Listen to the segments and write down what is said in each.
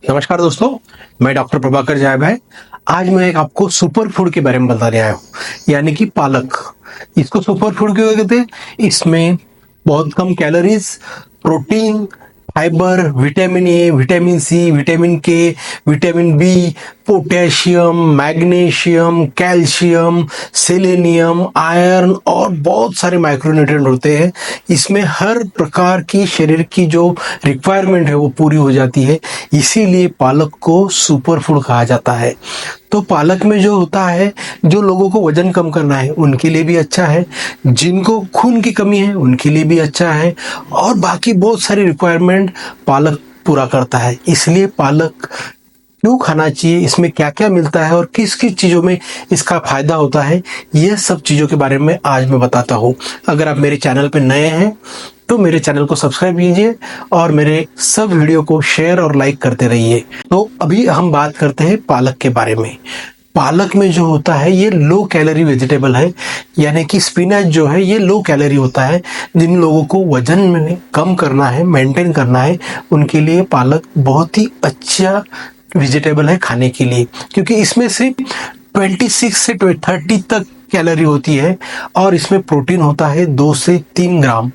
नमस्कार दोस्तों, मैं डॉक्टर प्रभाकर जायब है। आज मैं एक आपको सुपर फूड के बारे में बताने आया हूँ, यानी कि पालक। इसको सुपर फूड क्यों कहते हैं? इसमें बहुत कम calories, protein, fibre, vitamin A, vitamin C, vitamin K, vitamin B, potassium, magnesium, calcium, selenium, iron और बहुत सारे माइक्रोन्यूट्रिएंट होते हैं। इसमें हर प्रकार की शरीर की जो रिक्वायरमेंट है वो पूरी हो जाती है, इसीलिए पालक को सुपर फूड कहा जाता है। तो पालक में जो होता है, जो लोगों को वजन कम करना है उनके लिए भी अच्छा है, जिनको खून की कमी है उनके लिए भी अच्छा है, और बाकी बहुत सारी रिक्वायरमेंट पालक पूरा करता है। इसलिए पालक क्यों खाना चाहिए, इसमें क्या क्या मिलता है और किस किस चीज़ों में इसका फायदा होता है, यह सब चीज़ों के बारे में आज मैं बताता हूँ। अगर आप मेरे चैनल पर नए हैं तो मेरे चैनल को सब्सक्राइब कीजिए और मेरे सब वीडियो को शेयर और लाइक करते रहिए। तो अभी हम बात करते हैं पालक के बारे में। पालक में जो होता है ये लो कैलोरी वेजिटेबल है, यानी कि स्पिनच जो है ये लो कैलोरी होता है। जिन लोगों को वजन में कम करना है, मेंटेन करना है, उनके लिए पालक बहुत ही अच्छा वेजिटेबल है खाने के लिए, क्योंकि इसमें सिर्फ 26 से 30 तक कैलोरी होती है और इसमें प्रोटीन होता है 2 से 3 ग्राम।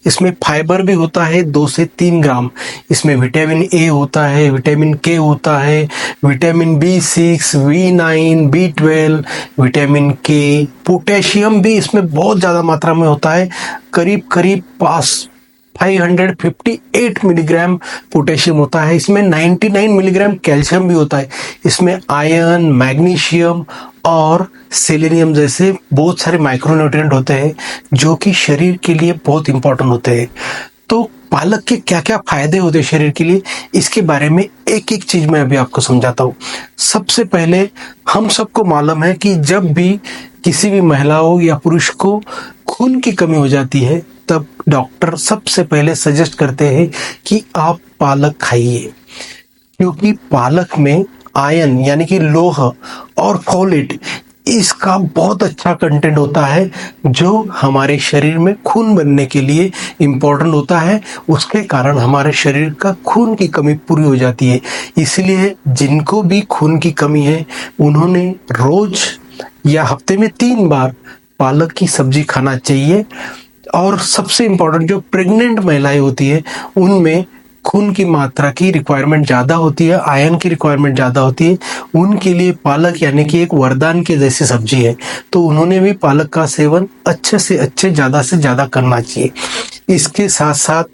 इसमें फाइबर भी होता है 2 से 3 ग्राम। इसमें विटामिन ए होता है, विटामिन के होता है, vitamin B6, B9, B12, vitamin के, पोटेशियम भी इसमें बहुत ज़्यादा मात्रा में होता है। करीब करीब 558 मिलीग्राम पोटेशियम होता है। इसमें 99 मिलीग्राम कैल्शियम भी होता है। इसमें आयरन, मैग्नीशियम और सेलेनियम जैसे बहुत सारे माइक्रोन्यूट्रिएंट होते हैं जो कि शरीर के लिए बहुत इंपॉर्टेंट होते हैं। तो पालक के क्या क्या फायदे होते हैं शरीर के लिए, इसके बारे में एक एक चीज मैं अभी आपको समझाता हूँ। सबसे पहले हम सबको मालूम है कि जब भी किसी भी महिला हो या पुरुष को खून की कमी हो जाती है, तब डॉक्टर सबसे पहले सजेस्ट करते हैं कि आप पालक खाइए, क्योंकि पालक में आयरन यानी कि लोह और फोलेट इसका बहुत अच्छा कंटेंट होता है, जो हमारे शरीर में खून बनने के लिए इम्पोर्टेंट होता है। उसके कारण हमारे शरीर का खून की कमी पूरी हो जाती है। इसलिए जिनको भी खून की कमी है उन्होंने रोज या हफ्ते में 3 बार पालक की सब्जी खाना चाहिए। और सबसे इम्पोर्टेंट, जो प्रेग्नेंट महिलाएं होती है उनमें खून की मात्रा की रिक्वायरमेंट ज़्यादा होती है, आयरन की रिक्वायरमेंट ज़्यादा होती है, उनके लिए पालक यानी कि एक वरदान के जैसी सब्जी है। तो उन्होंने भी पालक का सेवन अच्छे से अच्छे, ज़्यादा से ज़्यादा करना चाहिए। इसके साथ साथ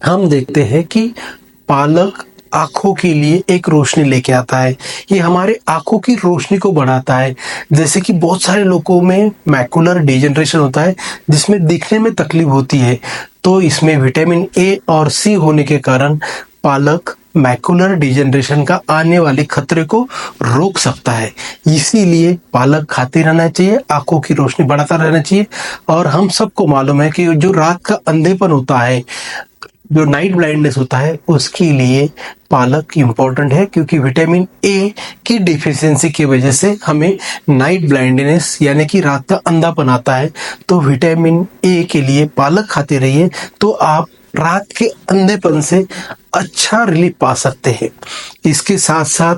हम देखते हैं कि पालक आंखों के लिए एक रोशनी लेके आता है। ये हमारे आंखों की रोशनी को बढ़ाता है। जैसे कि बहुत सारे लोगों में मैकुलर डिजेनरेशन होता है, जिसमें दिखने में तकलीफ होती है, तो इसमें विटामिन ए और सी होने के कारण पालक मैकुलर डिजेनरेशन का आने वाले खतरे को रोक सकता है। इसीलिए पालक खाते रहना चाहिए, आंखों की रोशनी बढ़ाता रहना चाहिए। और हम सबको मालूम है कि जो रात का अंधेपन होता है, जो नाइट ब्लाइंडनेस होता है, उसके लिए पालक इम्पोर्टेंट है, क्योंकि विटामिन ए की डिफिशियंसी की वजह से हमें नाइट ब्लाइंडनेस यानी कि रात का अंधापन आता है। तो विटामिन ए के लिए पालक खाते रहिए, तो आप रात के अंधेपन से अच्छा रिलीफ पा सकते हैं। इसके साथ साथ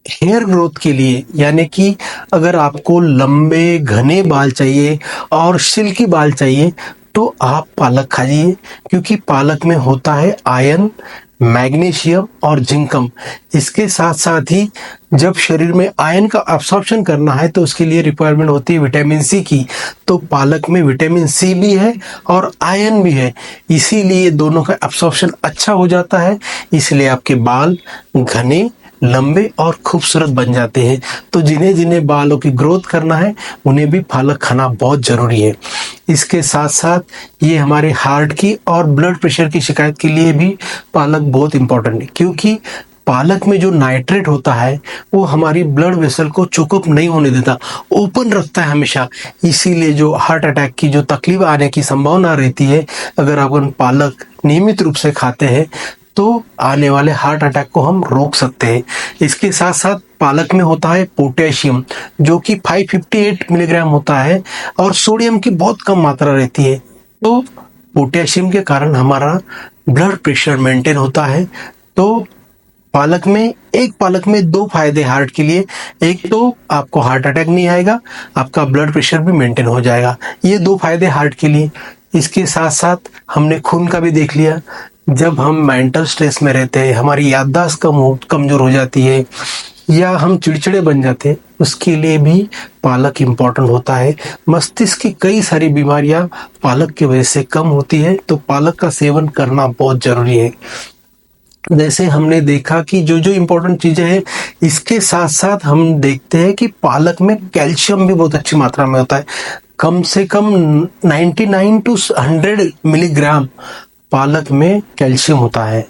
हेयर ग्रोथ के लिए, यानी कि अगर आपको लंबे घने बाल चाहिए और सिल्की बाल चाहिए तो आप पालक खाइए, क्योंकि पालक में होता है आयरन, मैग्नीशियम और जिंकम। इसके साथ साथ ही जब शरीर में आयरन का अब्सॉर्प्शन करना है तो उसके लिए रिक्वायरमेंट होती है विटामिन सी की। तो पालक में विटामिन सी भी है और आयरन भी है, इसीलिए दोनों का अब्सॉर्प्शन अच्छा हो जाता है। इसलिए आपके बाल घने, लंबे और खूबसूरत बन जाते हैं। तो जिन्हें जिन्हें बालों की ग्रोथ करना है उन्हें भी पालक खाना बहुत ज़रूरी है। इसके साथ साथ ये हमारे हार्ट की और ब्लड प्रेशर की शिकायत के लिए भी पालक बहुत इम्पोर्टेंट है, क्योंकि पालक में जो नाइट्रेट होता है वो हमारी ब्लड वेसल को चोकअप नहीं होने देता, ओपन रखता है हमेशा। इसीलिए जो हार्ट अटैक की जो तकलीफ आने की संभावना रहती है, अगर अपन पालक नियमित रूप से खाते हैं तो आने वाले हार्ट अटैक को हम रोक सकते हैं। इसके साथ साथ पालक में होता है पोटेशियम, जो कि 558 मिलीग्राम होता है, और सोडियम की बहुत कम मात्रा रहती है। तो पोटेशियम के कारण हमारा ब्लड प्रेशर मेंटेन होता है। तो पालक में दो फायदे हार्ट के लिए। एक तो आपको हार्ट अटैक नहीं आएगा, आपका ब्लड प्रेशर भी मेंटेन हो जाएगा। ये दो फायदे हार्ट के लिए। इसके साथ साथ हमने खून का भी देख लिया। जब हम मेंटल स्ट्रेस में रहते हैं, हमारी याददाश्त कमजोर हो जाती है या हम चिड़चिड़े बन जाते हैं, उसके लिए भी पालक इम्पोर्टेंट होता है। मस्तिष्क की कई सारी बीमारियां पालक की वजह से कम होती है, तो पालक का सेवन करना बहुत जरूरी है। जैसे हमने देखा कि जो जो इम्पोर्टेंट चीजें हैं, इसके साथ साथ हम देखते हैं कि पालक में कैल्शियम भी बहुत अच्छी मात्रा में होता है। कम से कम 99 टू 100 मिलीग्राम पालक में कैल्शियम होता है।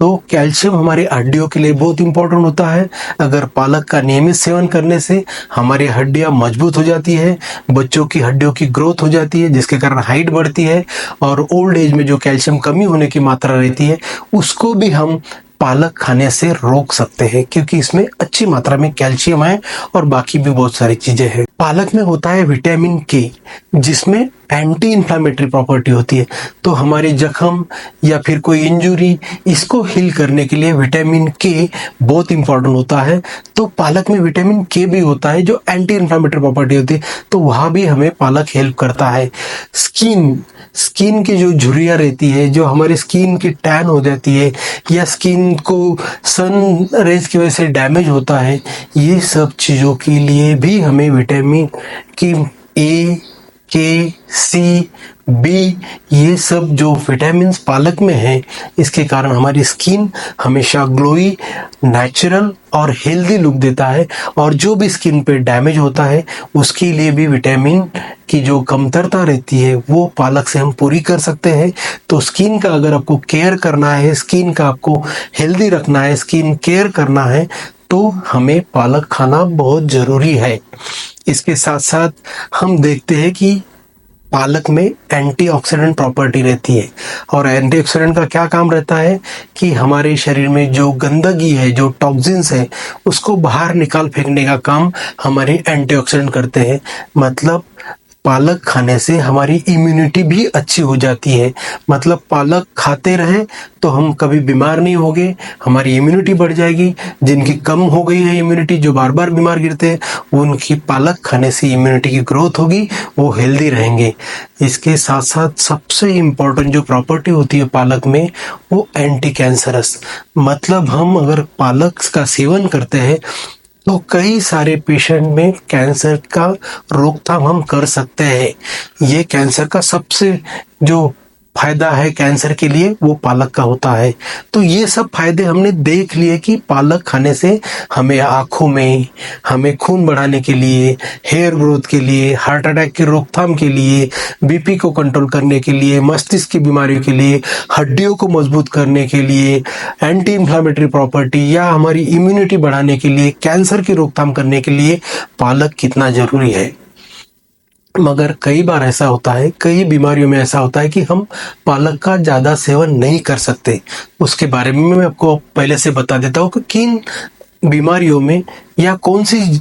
तो कैल्शियम हमारी हड्डियों के लिए बहुत इंपॉर्टेंट होता है। अगर पालक का नियमित सेवन करने से हमारी हड्डियां मजबूत हो जाती है, बच्चों की हड्डियों की ग्रोथ हो जाती है, जिसके कारण हाइट बढ़ती है, और ओल्ड एज में जो कैल्शियम कमी होने की मात्रा रहती है उसको भी हम पालक खाने से रोक सकते हैं, क्योंकि इसमें अच्छी मात्रा में कैल्शियम है और बाकी भी बहुत सारी चीजें हैं। पालक में होता है विटामिन के, जिसमें एंटी इंफ्लेमेटरी प्रॉपर्टी होती है। तो हमारे जख्म या फिर कोई इंजुरी, इसको हील करने के लिए विटामिन के बहुत इंपॉर्टेंट होता है। तो पालक में विटामिन के भी होता है जो एंटी इंफ्लेमेटरी प्रॉपर्टी होती है, तो वहाँ भी हमें पालक हेल्प करता है। स्किन की जो झुर्रियाँ रहती है, जो हमारी स्किन की टैन हो जाती है या स्किन को सन रेज की वजह से डैमेज होता है, ये सब चीज़ों के लिए भी हमें विटामिन की ए, के, सी, बी, ये सब जो विटामिन पालक में है, इसके कारण हमारी स्किन हमेशा ग्लोई, नेचुरल और हेल्दी लुक देता है। और जो भी स्किन पे डैमेज होता है, उसके लिए भी विटामिन की जो कमतरता रहती है वो पालक से हम पूरी कर सकते हैं। तो स्किन का अगर आपको केयर करना है, स्किन का आपको हेल्दी रखना है, स्किन केयर करना है, तो हमें पालक खाना बहुत ज़रूरी है। इसके साथ साथ हम देखते हैं कि पालक में एंटीऑक्सीडेंट प्रॉपर्टी रहती है। और एंटीऑक्सीडेंट का क्या काम रहता है कि हमारे शरीर में जो गंदगी है, जो टॉक्सिन्स है, उसको बाहर निकाल फेंकने का काम हमारे एंटीऑक्सीडेंट करते हैं। मतलब पालक खाने से हमारी इम्यूनिटी भी अच्छी हो जाती है। मतलब पालक खाते रहे तो हम कभी बीमार नहीं होंगे, हमारी इम्यूनिटी बढ़ जाएगी। जिनकी कम हो गई है इम्यूनिटी, जो बार बार बीमार गिरते हैं, उनकी पालक खाने से इम्यूनिटी की ग्रोथ होगी, वो हेल्दी रहेंगे। इसके साथ साथ सबसे इम्पोर्टेंट जो प्रॉपर्टी होती है पालक में, वो एंटी कैंसरस। मतलब हम अगर पालक का सेवन करते हैं तो कई सारे पेशेंट में कैंसर का रोकथाम हम कर सकते हैं। ये कैंसर का सबसे जो फायदा है कैंसर के लिए, वो पालक का होता है। तो ये सब फायदे हमने देख लिए कि पालक खाने से हमें आँखों में, हमें खून बढ़ाने के लिए, हेयर ग्रोथ के लिए, हार्ट अटैक की रोकथाम के लिए, बीपी को कंट्रोल करने के लिए, मस्तिष्क की बीमारियों के लिए, हड्डियों को मजबूत करने के लिए, एंटी इंफ्लेमेटरी प्रॉपर्टी या हमारी इम्यूनिटी बढ़ाने के लिए, कैंसर की रोकथाम करने के लिए पालक कितना जरूरी है। मगर कई बार ऐसा होता है, कई बीमारियों में ऐसा होता है कि हम पालक का ज़्यादा सेवन नहीं कर सकते। उसके बारे में मैं आपको पहले से बता देता हूँ कि किन बीमारियों में या कौन सी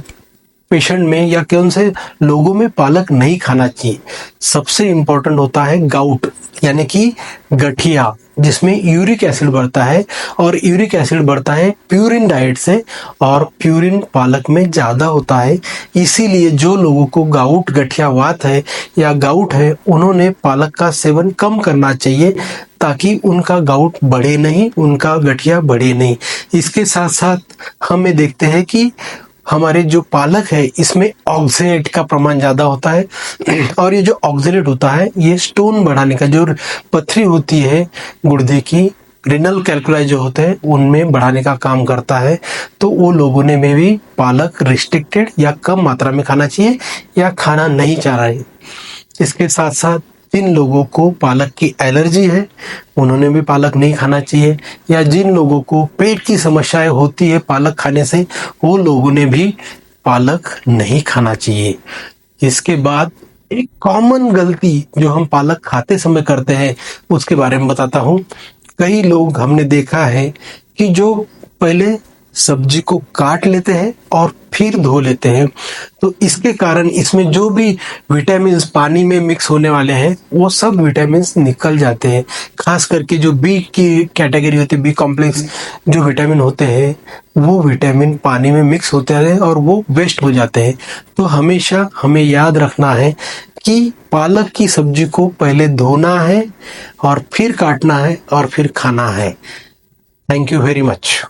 पेशेंट में या कौन से लोगों में पालक नहीं खाना चाहिए। सबसे इम्पोर्टेंट होता है गाउट, यानी कि गठिया, जिसमें यूरिक एसिड बढ़ता है, और यूरिक एसिड बढ़ता है प्यूरिन डाइट से, और प्यूरिन पालक में ज़्यादा होता है। इसीलिए जो लोगों को गाउट, गठियावात है या गाउट है, उन्होंने पालक का सेवन कम करना चाहिए, ताकि उनका गाउट बढ़े नहीं, उनका गठिया बढ़े नहीं। इसके साथ साथ हमें देखते हैं कि हमारे जो पालक है, इसमें ऑक्जेलेट का प्रमाण ज़्यादा होता है। और ये जो ऑक्जेलेट होता है, ये स्टोन बढ़ाने का, जो पथरी होती है गुर्दे की, रिनल कैल्कुलाई जो होते हैं, उनमें बढ़ाने का काम करता है। तो वो लोगों ने में भी पालक रिस्ट्रिक्टेड या कम मात्रा में खाना चाहिए या खाना नहीं चाह रहे। इसके साथ साथ जिन लोगों को पालक की एलर्जी है, उन्होंने भी पालक नहीं खाना चाहिए। या जिन लोगों को पेट की समस्याएं होती है पालक खाने से, वो लोगों ने भी पालक नहीं खाना चाहिए। इसके बाद एक कॉमन गलती जो हम पालक खाते समय करते हैं, उसके बारे में बताता हूँ। कई लोग हमने देखा है कि जो पहले सब्जी को काट लेते हैं और फिर धो लेते हैं, तो इसके कारण इसमें जो भी विटामिन्स पानी में मिक्स होने वाले हैं वो सब विटामिन्स निकल जाते हैं। खास करके जो बी की कैटेगरी होती है, बी कॉम्प्लेक्स जो विटामिन होते हैं वो विटामिन पानी में मिक्स होते हैं और वो वेस्ट हो जाते हैं। तो हमेशा हमें याद रखना है कि पालक की सब्जी को पहले धोना है और फिर काटना है और फिर खाना है। Thank you very much.